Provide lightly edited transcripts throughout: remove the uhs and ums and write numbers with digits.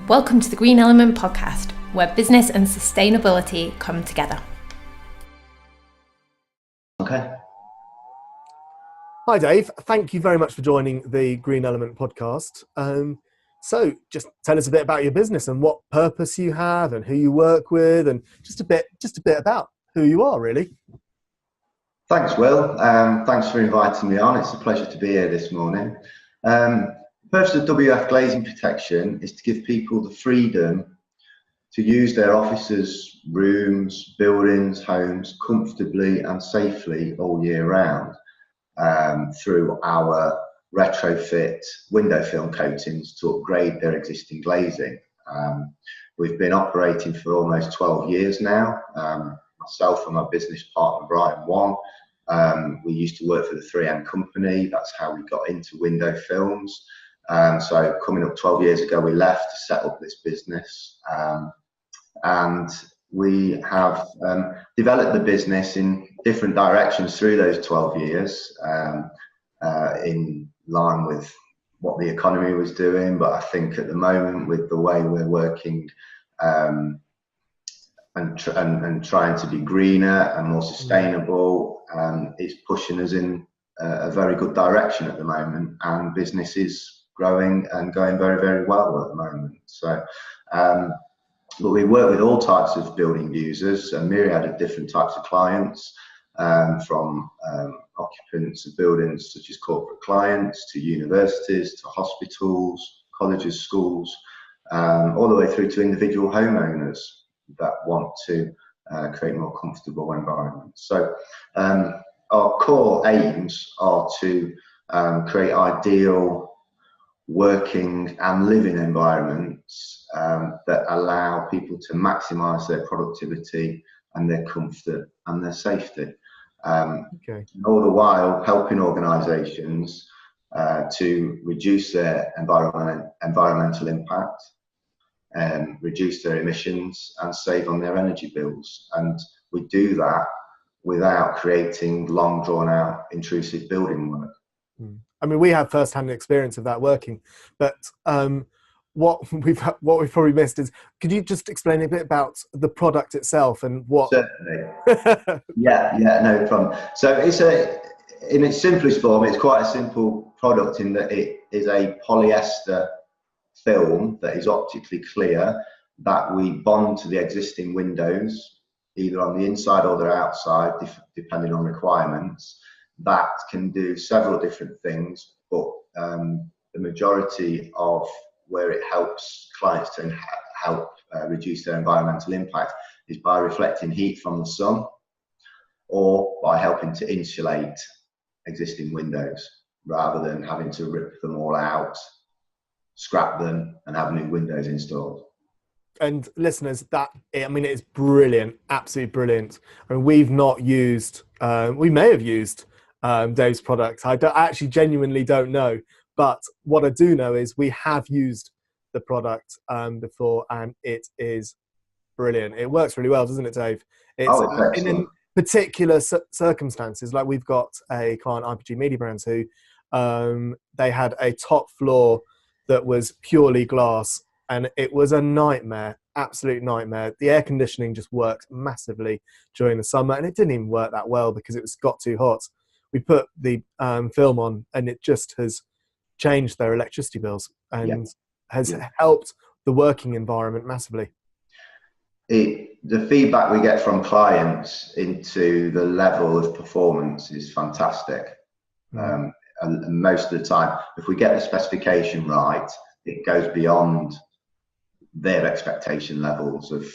Welcome to the Green Element podcast, where business and sustainability come together. Okay. Hi Dave, thank you very much for joining the Green Element podcast. So just tell us a bit about your business and what purpose you have and who you work with, and just a bit about who you are, really. Thanks, Will. Thanks for inviting me on. It's a pleasure to be here this morning. The purpose of WF Glazing Protection is to give people the freedom to use their offices, rooms, buildings, homes comfortably and safely all year round through our retrofit window film coatings to upgrade their existing glazing. We've been operating for almost 12 years now. Myself and my business partner Brian Wong. We used to work for the 3M company. That's how we got into window films. So coming up 12 years ago, we left to set up this business. And we have developed the business in different directions through those 12 years, in line with what the economy was doing. But I think at the moment, with the way we're working, and trying to be greener and more sustainable, it's pushing us in a very good direction at the moment, and business is growing and going very, very well at the moment. So but we work with all types of building users, a myriad of different types of clients, from occupants of buildings such as corporate clients to universities to hospitals, colleges, schools, all the way through to individual homeowners that want to create more comfortable environments. So our core aims are to create ideal working and living environments that allow people to maximise their productivity and their comfort and their safety. All the while helping organisations to reduce their environmental impact, reduce their emissions and save on their energy bills. And we do that without creating long drawn out intrusive building work. I mean, we have first-hand experience of that working, but what we've probably missed is, could you just explain a bit about the product itself and what? Certainly. yeah, no problem. So in its simplest form, it's quite a simple product in that it is a polyester film that is optically clear that we bond to the existing windows, either on the inside or the outside, depending on requirements. That can do several different things, but the majority of where it helps clients to help reduce their environmental impact is by reflecting heat from the sun, or by helping to insulate existing windows rather than having to rip them all out, scrap them and have new windows installed. And listeners, it's brilliant, absolutely brilliant. I mean, we've not used, we may have used Dave's product. I actually genuinely don't know, but what I do know is we have used the product before, and it is brilliant. It works really well, doesn't it, Dave? It's in particular circumstances, like we've got a client, IPG Media Brands, who they had a top floor that was purely glass, and it was a nightmare, absolute nightmare. The air conditioning just worked massively during the summer, and it didn't even work that well because it got too hot. We put the film on, and it just has changed their electricity bills and has helped the working environment massively. The feedback we get from clients into the level of performance is fantastic. And most of the time, if we get the specification right, it goes beyond their expectation levels of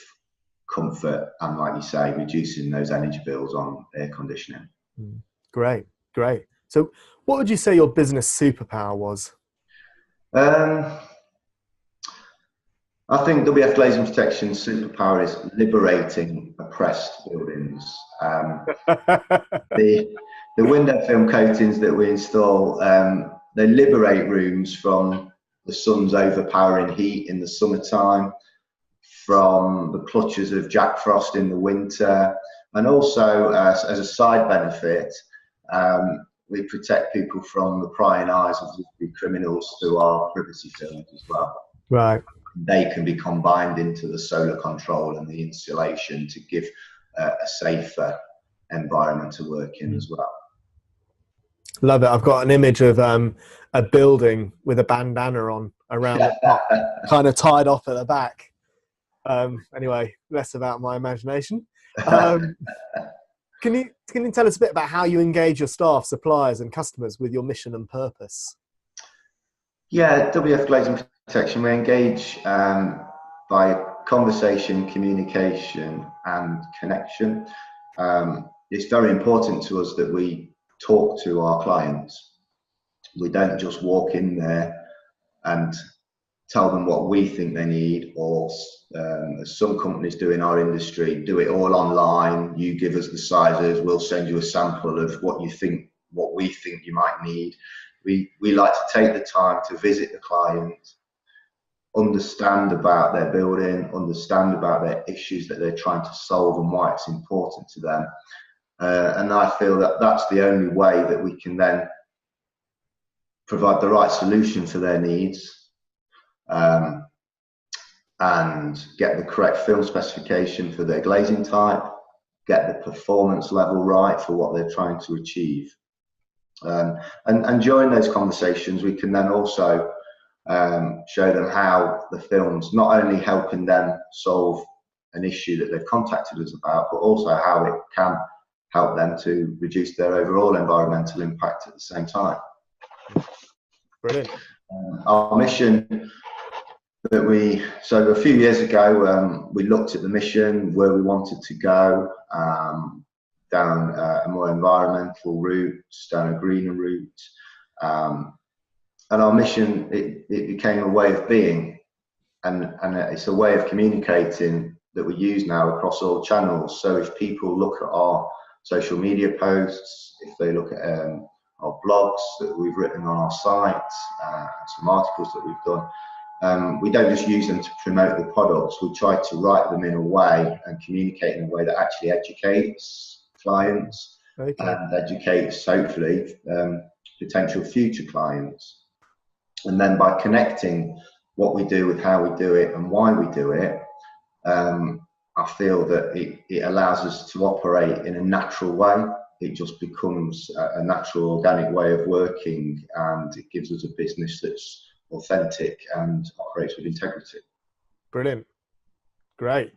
comfort and, like you say, reducing those energy bills on air conditioning. Great. So what would you say your business superpower was? I think WF Glazing Protection's superpower is liberating oppressed buildings. The window film coatings that we install, they liberate rooms from the sun's overpowering heat in the summertime, from the clutches of Jack Frost in the winter, and also as a side benefit, we protect people from the prying eyes of the criminals through our privacy films as well. Right. they can be combined into the solar control and the insulation to give a safer environment to work in as well. Love it. I've got an image of a building with a bandana on around the top, kind of tied off at the back. Anyway, less about my imagination. Can you tell us a bit about how you engage your staff, suppliers and customers with your mission and purpose? Yeah, WF Glazing Protection, we engage by conversation, communication and connection. It's very important to us that we talk to our clients. We don't just walk in there and tell them what we think they need, or as some companies do in our industry, do it all online. You give us the sizes, we'll send you a sample of what we think you might need. We like to take the time to visit the client, understand about their building, understand about their issues that they're trying to solve and why it's important to them. And I feel that that's the only way that we can then provide the right solution for their needs, and get the correct film specification for their glazing type, get the performance level right for what they're trying to achieve. And during those conversations, we can then also show them how the film's not only helping them solve an issue that they've contacted us about, but also how it can help them to reduce their overall environmental impact at the same time. Brilliant. Our mission so a few years ago, we looked at the mission, where we wanted to go, down a more environmental route, down a greener route. And our mission, it became a way of being, and it's a way of communicating that we use now across all channels. So if people look at our social media posts, if they look at our blogs that we've written on our site, some articles that we've done, we don't just use them to promote the products. We try to write them in a way and communicate in a way that actually educates clients, and educates, hopefully, potential future clients. And then by connecting what we do with how we do it and why we do it, I feel that it allows us to operate in a natural way. It just becomes a natural, organic way of working, and it gives us a business that's authentic and operates with integrity. Brilliant. Great.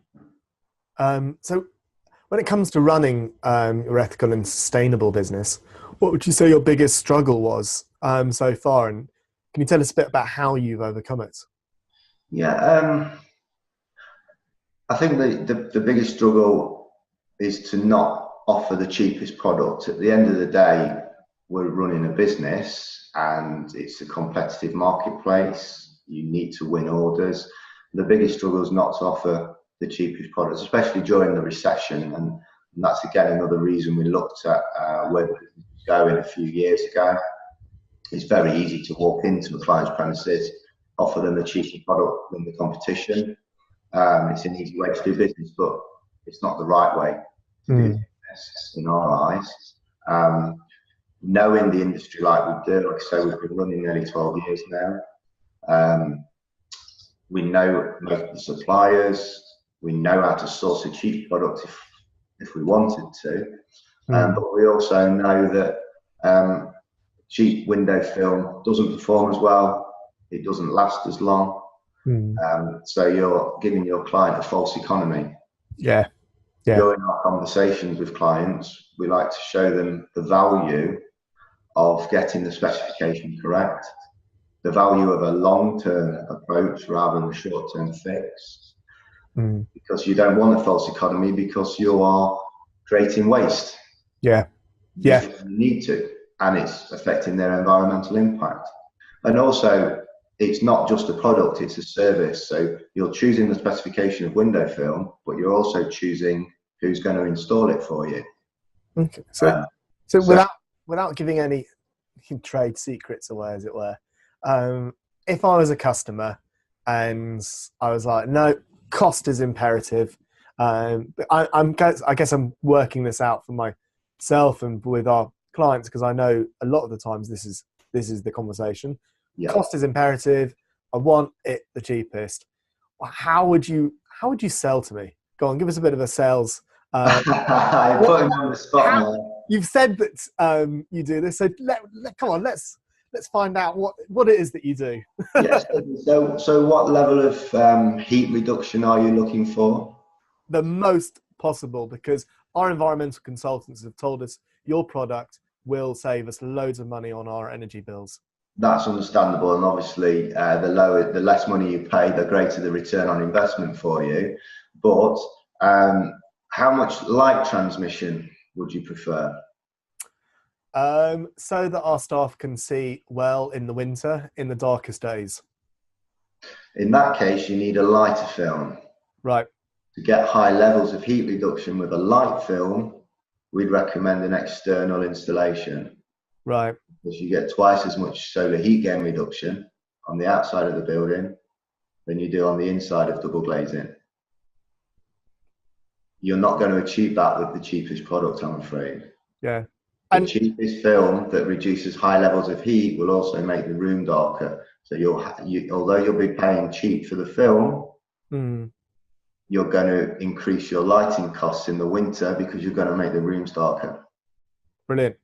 So when it comes to running your ethical and sustainable business, what would you say your biggest struggle was so far? And can you tell us a bit about how you've overcome it? Yeah, I think the biggest struggle is to not offer the cheapest product. At the end of the day, we're running a business and it's a competitive marketplace. You need to win orders. The biggest struggle is not to offer the cheapest products, especially during the recession. And that's again another reason we looked at where the business was going a few years ago. It's very easy to walk into a client's premises, offer them a cheaper product than the competition. It's an easy way to do business, but it's not the right way to do business in our eyes. Knowing the industry like we do, like I say, we've been running nearly 12 years now. We know most of the suppliers. We know how to source a cheap product if we wanted to. But we also know that cheap window film doesn't perform as well. It doesn't last as long. So you're giving your client a false economy. Yeah. During our conversations with clients, we like to show them the value of getting the specification correct, the value of a long-term approach rather than a short-term fix. Because you don't want a false economy, because you are creating waste. You need to, and it's affecting their environmental impact. And also, it's not just a product, it's a service. So you're choosing the specification of window film, but you're also choosing who's going to install it for you. Okay. So without giving any trade secrets away, as it were, if I was a customer and I was like, no, cost is imperative. I guess I'm working this out for myself and with our clients, because I know a lot of the times this is the conversation. Cost is imperative. I want it the cheapest. how would you sell to me? Go on, give us a bit of a sales. I put him on the spot now. You've said that you do this, so come on, let's find out what it is that you do. Yes. So what level of heat reduction are you looking for? The most possible, because our environmental consultants have told us your product will save us loads of money on our energy bills. That's understandable, and obviously the less money you pay, the greater the return on investment for you. But how much light transmission would you prefer? So that our staff can see well in the winter, in the darkest days. In that case, you need a lighter film. Right. To get high levels of heat reduction with a light film, we'd recommend an external installation. Right. Because you get twice as much solar heat gain reduction on the outside of the building than you do on the inside of double glazing. You're not going to achieve that with the cheapest product, I'm afraid. Yeah. The cheapest film that reduces high levels of heat will also make the room darker. So although you'll be paying cheap for the film, you're going to increase your lighting costs in the winter because you're going to make the rooms darker. Brilliant.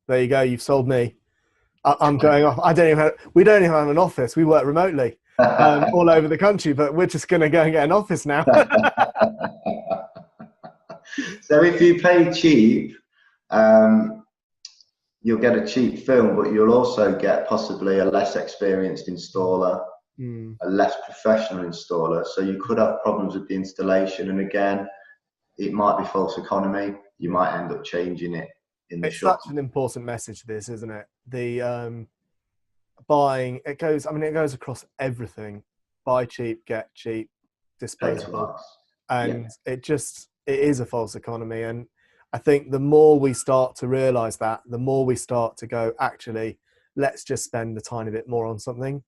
There you go. You've sold me. I'm going off. We don't even have an office. We work remotely all over the country, but we're just going to go and get an office now. So if you pay cheap, you'll get a cheap film, but you'll also get possibly a less experienced installer, a less professional installer. So you could have problems with the installation. And again, it might be false economy. You might end up changing it in the shop. It's such an important message, this, isn't it? The buying, it goes across everything. Buy cheap, get cheap, disposable. And it is a false economy. And I think the more we start to realize that, the more we start to go, actually, let's just spend a tiny bit more on something.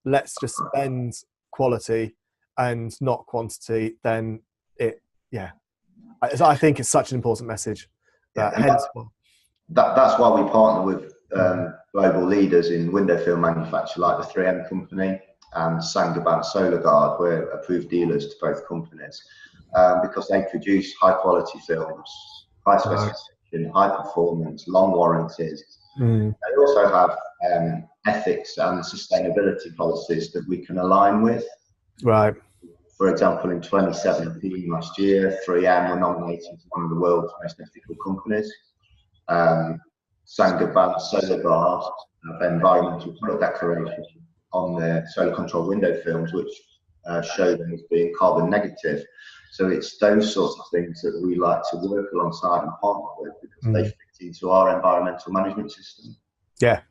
Let's just spend quality and not quantity. Then I think it's such an important message. That's why we partner with global leaders in window film manufacture, like the 3M company and Saint-Gobain Solar Guard. We're approved dealers to both companies because they produce high quality films, high specification, high performance, long warranties. They also have ethics and sustainability policies that we can align with. Right. For example, in 2017, last year, 3M were nominated as one of the world's most ethical companies. Saint-Gobain Solar Guard have environmental product declaration on their solar control window films, which show them as being carbon negative. So it's those sorts of things that we like to work alongside and partner with because they fit into our environmental management system. Yeah,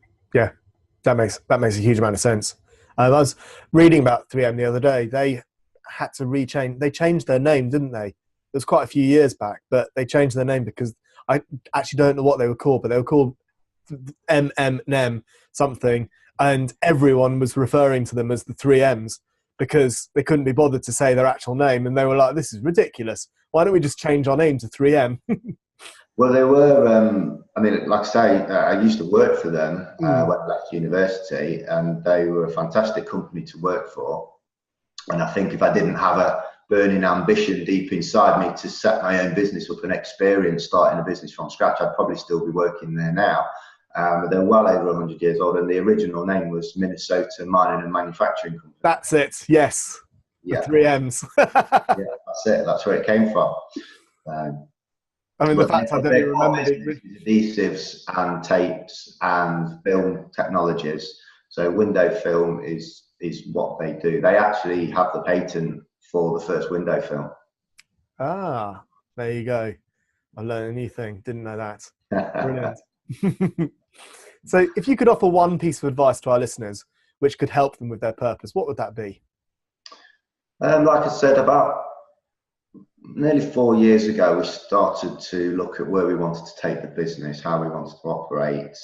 that makes a huge amount of sense. I was reading about 3M the other day. They had to they changed their name, didn't they? It was quite a few years back, but they changed their name because I actually don't know what they were called, but they were called MMM something, and everyone was referring to them as the 3Ms because they couldn't be bothered to say their actual name, and they were like, this is ridiculous. Why don't we just change our name to 3M? Well, they were, like I say, I used to work for them when I left university, and they were a fantastic company to work for. And I think if I didn't have a burning ambition deep inside me to set my own business up and experience starting a business from scratch, I'd probably still be working there now. But they're well over 100 years old, and the original name was Minnesota Mining and Manufacturing Company. That's it, yes. Yeah. The 3Ms. Yeah, that's it. That's where it came from. The fact I don't even remember adhesives and tapes and film technologies. So window film is what they do. They actually have the patent for the first window film. Ah, there you go. I learned a new thing. Didn't know that. Brilliant. So if you could offer one piece of advice to our listeners which could help them with their purpose, what would that be? Like I said, about nearly 4 years ago, we started to look at where we wanted to take the business, how we wanted to operate.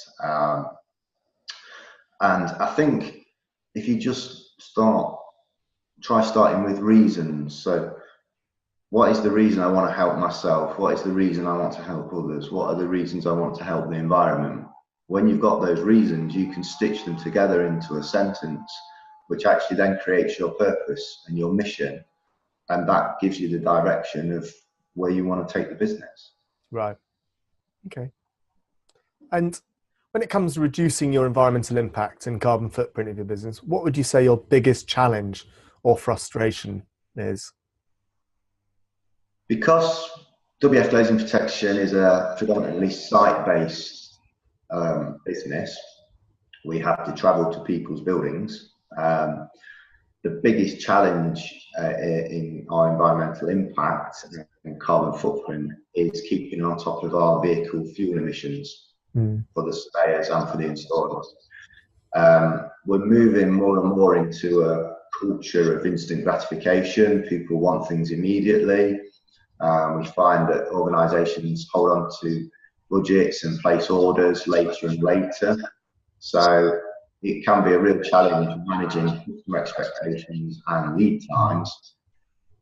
And I think if you just try starting with reasons. So what is the reason I want to help myself? What is the reason I want to help others? What are the reasons I want to help the environment? When you've got those reasons, you can stitch them together into a sentence which actually then creates your purpose and your mission, and that gives you the direction of where you want to take the business. Right. Okay. And when it comes to reducing your environmental impact and carbon footprint of your business, what would you say your biggest challenge or frustration is? Because WF Glazing Protection is a predominantly site-based business, we have to travel to people's buildings. The biggest challenge in our environmental impact and carbon footprint is keeping on top of our vehicle fuel emissions for the surveyors and for the installers. We're moving more and more into a culture of instant gratification. People want things immediately. We find that organisations hold on to budgets and place orders later and later. So it can be a real challenge managing customer expectations and lead times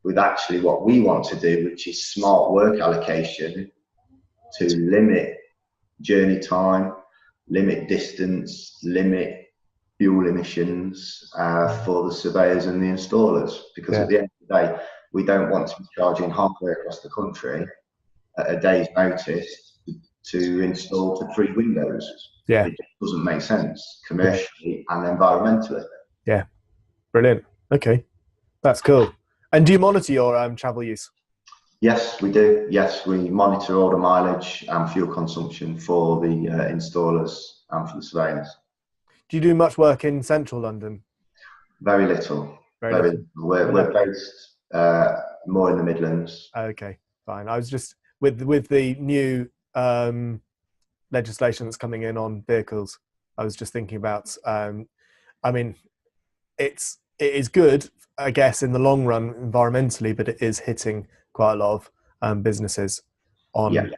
with actually what we want to do, which is smart work allocation to limit journey time, limit distance, limit fuel emissions for the surveyors and the installers. Because at the end of the day, we don't want to be charging halfway across the country at a day's notice to install to 3 windows. Yeah. It doesn't make sense commercially and environmentally. Yeah. Brilliant. Okay. That's cool. And do you monitor your travel use? Yes, we do. Yes, we monitor all the mileage and fuel consumption for the installers and for the surveyors. Do you do much work in central London? Very little. Very little. We're based more in the Midlands. Okay, fine. I was just with the new legislation that's coming in on vehicles. I was just thinking about. I mean, it is good, I guess, in the long run environmentally, but it is hitting quite a lot of businesses on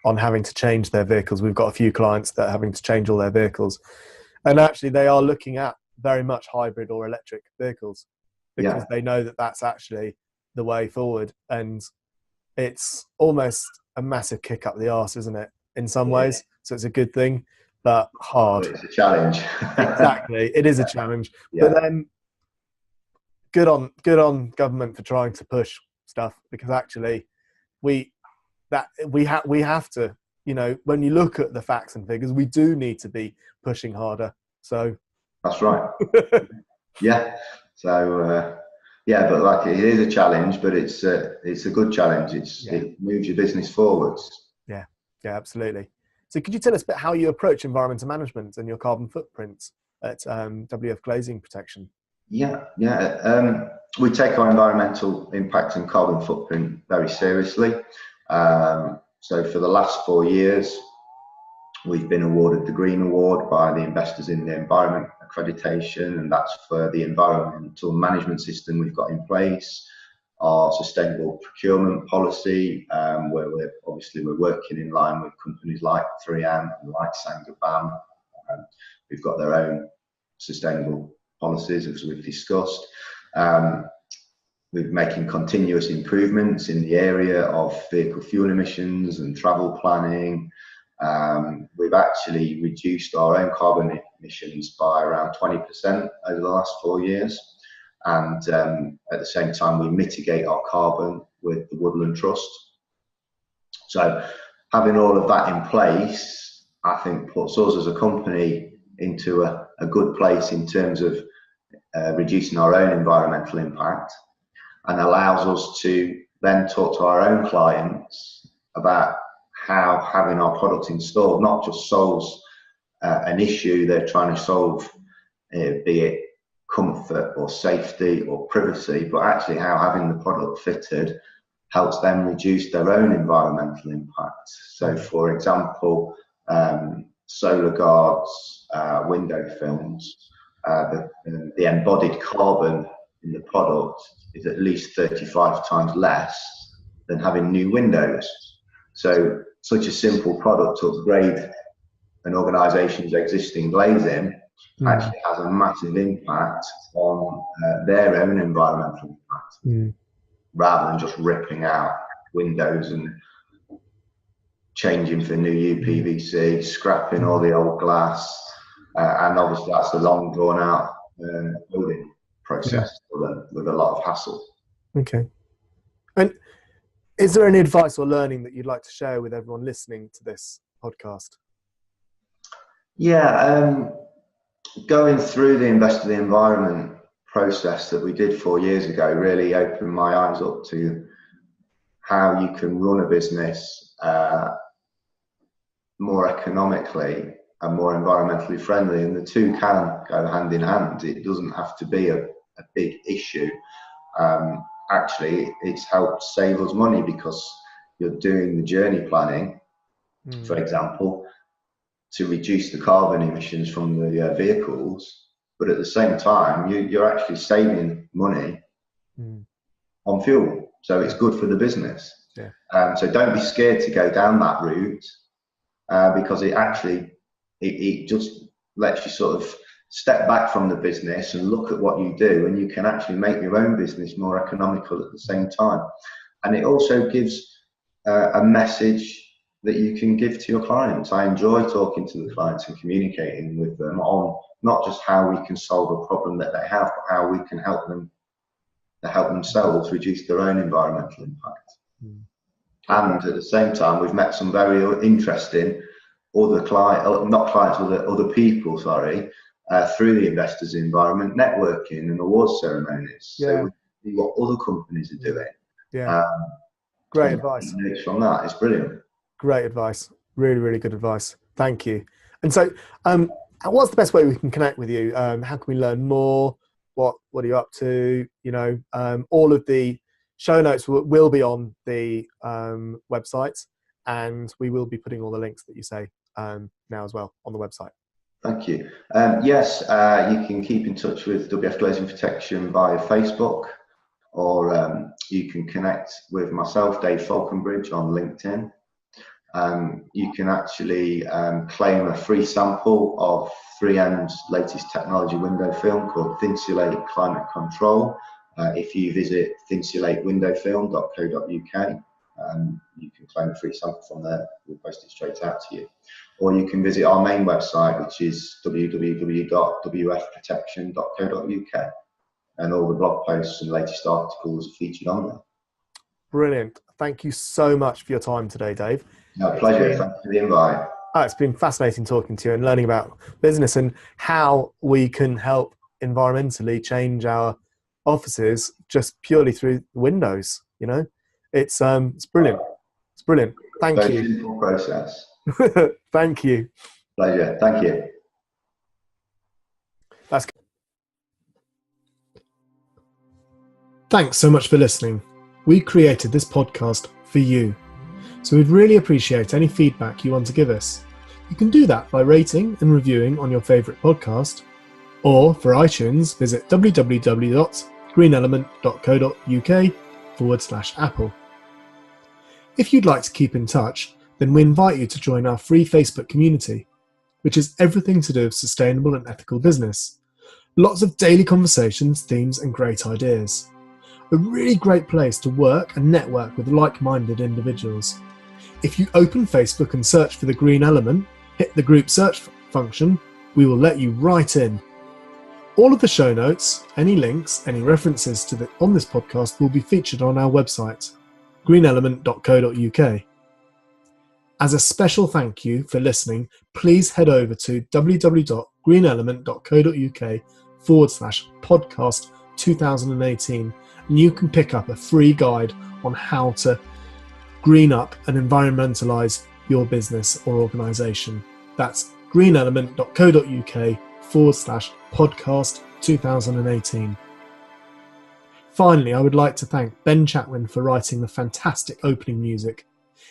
on having to change their vehicles. We've got a few clients that are having to change all their vehicles, and actually they are looking at very much hybrid or electric vehicles because they know that that's actually the way forward, and it's almost a massive kick up the arse, isn't it, in some ways? So it's a good thing, but hard. It's a challenge. Exactly, it is a challenge. But then good on government for trying to push stuff, because actually we have to, you know, when you look at the facts and figures, we do need to be pushing harder. So that's right. So but like, it is a challenge, but it's a good challenge. It moves your business forwards. Yeah, absolutely. So could you tell us a bit how you approach environmental management and your carbon footprints at WF Glazing Protection? We take our environmental impact and carbon footprint very seriously. So for the last 4 years, we've been awarded the Green Award by the Investors in the Environment accreditation, and that's for the environmental management system we've got in place, our sustainable procurement policy, where we're working in line with companies like 3M and like Saint-Gobain. We've got their own sustainable policies, as we've discussed. We're making continuous improvements in the area of vehicle fuel emissions and travel planning. We've actually reduced our own carbon emissions by around 20% over the last 4 years. And at the same time, we mitigate our carbon with the Woodland Trust. So having all of that in place, I think, puts us as a company into a good place in terms of reducing our own environmental impact, and allows us to then talk to our own clients about how having our products installed not just solves an issue they're trying to solve, be it comfort or safety or privacy, but actually how having the product fitted helps them reduce their own environmental impact. So for example, solar guards, window films, the embodied carbon in the product is at least 35 times less than having new windows. So such a simple product to upgrade an organisation's existing glazing actually has a massive impact on their own environmental impact, rather than just ripping out windows and changing for new UPVC, scrapping all the old glass. and obviously that's a long drawn out building process with a lot of hassle. Okay. And is there any advice or learning that you'd like to share with everyone listening to this podcast? Yeah, going through the Invest in the Environment process that we did 4 years ago really opened my eyes up to how you can run a business more economically and more environmentally friendly, and the two can go hand in hand. It doesn't have to be a big issue. Actually, it's helped save us money because you're doing the journey planning, for example, to reduce the carbon emissions from the vehicles, but at the same time you're actually saving money on fuel, so it's good for the business. So don't be scared to go down that route, because it just lets you sort of step back from the business and look at what you do, and you can actually make your own business more economical at the same time. And it also gives a message that you can give to your clients. I enjoy talking to the clients and communicating with them on not just how we can solve a problem that they have, but how we can help them to help themselves reduce their own environmental impact. And at the same time, we've met some very interesting other other people, through the Investors Environment networking and awards ceremonies. So we see what other companies are doing. Great advice. From that, it's brilliant. Great advice. Really, really good advice. Thank you. And so, what's the best way we can connect with you? How can we learn more? What are you up to? All of the show notes will be on the website, and we will be putting all the links that you say now as well on the website. Thank you. Yes, you can keep in touch with WF Glazing Protection via Facebook, or you can connect with myself, Dave Faulconbridge, on LinkedIn. You can actually claim a free sample of 3M's latest technology window film called Thinsulate Climate Control. If you visit thinsulatewindowfilm.co.uk, you can claim a free sample from there. We'll post it straight out to you. Or you can visit our main website, which is www.wfprotection.co.uk, and all the blog posts and latest articles are featured on there. Brilliant. Thank you so much for your time today, Dave. No, pleasure. Thanks for the invite. It's been fascinating talking to you and learning about business and how we can help environmentally change our offices just purely through windows. It's brilliant. It's brilliant. Thank you. Very simple process. Thank you. Pleasure. Thank you. That's good. Thanks so much for listening. We created this podcast for you, so we'd really appreciate any feedback you want to give us. You can do that by rating and reviewing on your favourite podcast, or for iTunes, visit www.greenelement.co.uk/Apple. If you'd like to keep in touch, then we invite you to join our free Facebook community, which is everything to do with sustainable and ethical business. Lots of daily conversations, themes, and great ideas. A really great place to work and network with like-minded individuals. If you open Facebook and search for The Green Element, hit the group search function, we will let you right in. All of the show notes, any links, any references on this podcast will be featured on our website, greenelement.co.uk. As a special thank you for listening, please head over to www.greenelement.co.uk/podcast 2018, and you can pick up a free guide on how to green up and environmentalize your business or organisation. That's greenelement.co.uk/podcast 2018. Finally, I would like to thank Ben Chatwin for writing the fantastic opening music.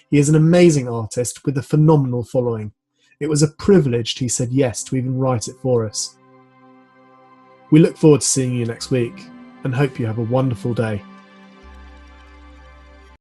He is an amazing artist with a phenomenal following. It was a privilege he said yes to even write it for us. We look forward to seeing you next week and hope you have a wonderful day.